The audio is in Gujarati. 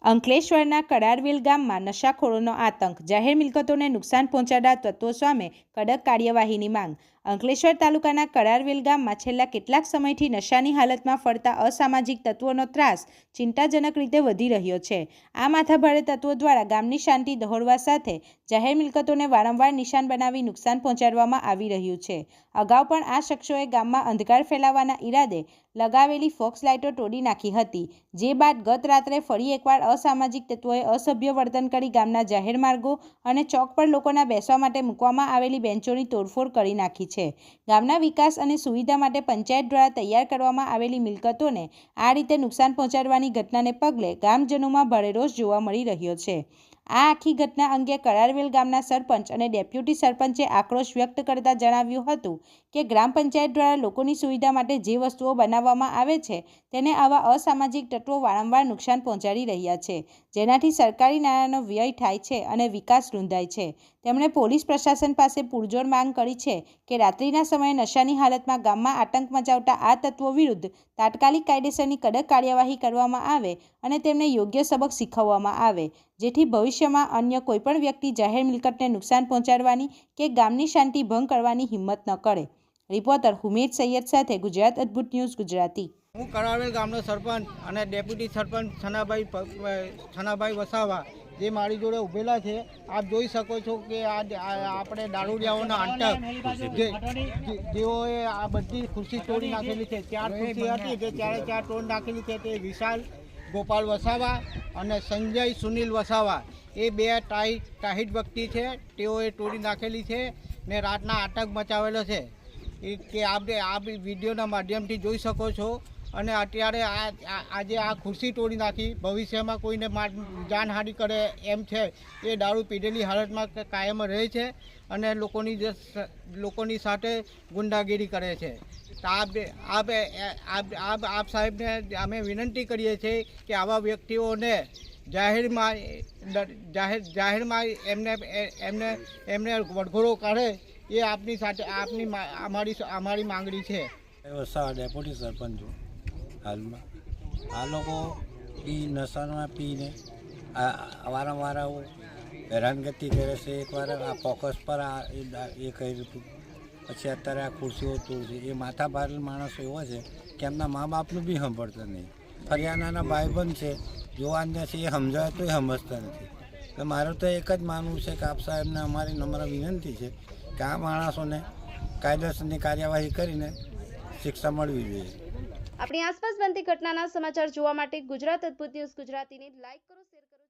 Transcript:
અંકલેશ્વરના કડારવેલ ગામમાં નશાખોરોનો આતંક, જાહેર મિલકતોને નુકસાન પહોંચાડતા તત્વો સામે કડક કાર્યવાહીની માંગ। અંકલેશ્વર તાલુકાના કડારવેલ ગામમાં છેલ્લા કેટલાક સમયથી નશાની હાલતમાં ફરતા અસામાજિક તત્વોનો ત્રાસ ચિંતાજનક રીતે વધી રહ્યો છે। આ માથાભારે તત્વો દ્વારા ગામની શાંતિ દહોડવા સાથે જાહેર મિલકતોને વારંવાર નિશાન બનાવી નુકસાન પહોંચાડવામાં આવી રહ્યું છે। અગાઉ પણ આ શખ્સોએ ગામમાં અંધકાર ફેલાવવાના ઈરાદે લગાવેલી ફોક્સ લાઇટો તોડી નાખી હતી, જે બાદ ગત રાત્રે ફરી એકવાર અસામાજિક તત્વોએ અસભ્ય વર્તન કરી ગામના જાહેર માર્ગો અને ચોક પર લોકોના બેસવા માટે મૂકવામાં આવેલી બેન્ચોની તોડફોડ કરી નાખી છે। ગામના વિકાસ અને સુવિધા માટે પંચાયત દ્વારા તૈયાર કરવામાં આવેલી મિલકતોને આ રીતે નુકસાન પહોંચાડવાની ઘટનાને પગલે ગામજનોમાં ભારે રોષ જોવા મળી રહ્યો છે। આ આખી ઘટના અંગે કડારવેલ ગામના સરપંચ અને ડેપ્યુટી સરપંચે આક્રોશ વ્યક્ત કરતા જણાવ્યું હતું કે ગ્રામ પંચાયત દ્વારા લોકોની સુવિધા માટે જે વસ્તુઓ બનાવવામાં આવે છે તેને આવા અસામાજિક તત્વો વારંવાર નુકસાન પહોંચાડી રહ્યા છે, જેનાથી સરકારી નાણાંનો વ્યય થાય છે અને વિકાસ રૂંધાય છે। તેમણે પોલીસ પ્રશાસન પાસે પુરજોર માંગ કરી છે કે રાત્રિના સમયે નશાની હાલતમાં ગામમાં આતંક મચાવતા આ તત્વો વિરુદ્ધ તાત્કાલિક કાયદેસરની કડક કાર્યવાહી કરવામાં આવે અને તેમને યોગ્ય સબક શીખવવામાં આવે, જેથી ભવિષ્યમાં અન્ય કોઈપણ વ્યક્તિ જાહેર મિલકતને નુકસાન પહોંચાડવાની કે ગામની શાંતિ ભંગ કરવાની હિંમત ન કરે। રિપોર્ટર હુમેદ સૈયદ સાથે ગુજરાત અદ્ભુત ન્યૂઝ ગુજરાતી। હું કડારવેલ ગામનો સરપંચ અને ડેપ્યુટી સરપંચ છનાભાઈ વસાવા જે મારી જોડે ઊભેલા છે। આપ જોઈ શકો છો કે આપણે દારૂડિયાઓના આતંક જેઓએ આ બધી ખુરશી તોડી નાખેલી છે। 4 ખુરશી હતી જે 4 તોડી નાખેલી છે। તે વિશાલ ગોપાલ વસાવા અને સંજય સુનિલ વસાવા એ બે ટાહિટ વ્યક્તિ છે, તેઓએ તોડી નાખેલી છે ને રાતના આતંક મચાવેલો છે કે આપ વિડીયોના માધ્યમથી જોઈ શકો છો। અને અત્યારે આજે આ ખુરશી તોડી નાખી, ભવિષ્યમાં કોઈને જાનહાનિ કરે એમ છે। એ દારૂ પીધેલી હાલતમાં કાયમ રહે છે અને લોકોની સાથે ગુંડાગીરી કરે છે। આપ સાહેબને અમે વિનંતી કરીએ છીએ કે આવા વ્યક્તિઓને જાહેરમાં એમને વડઘોડો કાઢે, એ આપની સાથે અમારી માંગણી છે। વસાવા ડેપ્યુટી સરપંચ છું હાલમાં। આ લોકો નશામાં પીને વારંવાર હેરાનગતિ કરે છે। એકવાર આ ફોકસ પર એ કર્યું હતું, પછી અત્યારે આ ખુરશીઓ તોડશે। એ માથાભારે માણસો એવો છે કે એમના મા બાપનું બી સાંભળતા નહીં। ફરિયાનાના ભાઈબંધ છે, જોવાના છે, એ સમજાવે તો એ સમજતા નથી। તો મારું તો એક જ માનવું છે કે આપ સાહેબને અમારી નમ્ર વિનંતી છે કે આ માણસોને કાયદેસરની કાર્યવાહી કરીને શિક્ષા મળવી જોઈએ। આપણી આસપાસ બનતી ઘટનાના સમાચાર જોવા માટે ગુજરાત અદ્ભુત ન્યૂઝ ગુજરાતીને લાઈક કરો, શેર કરો।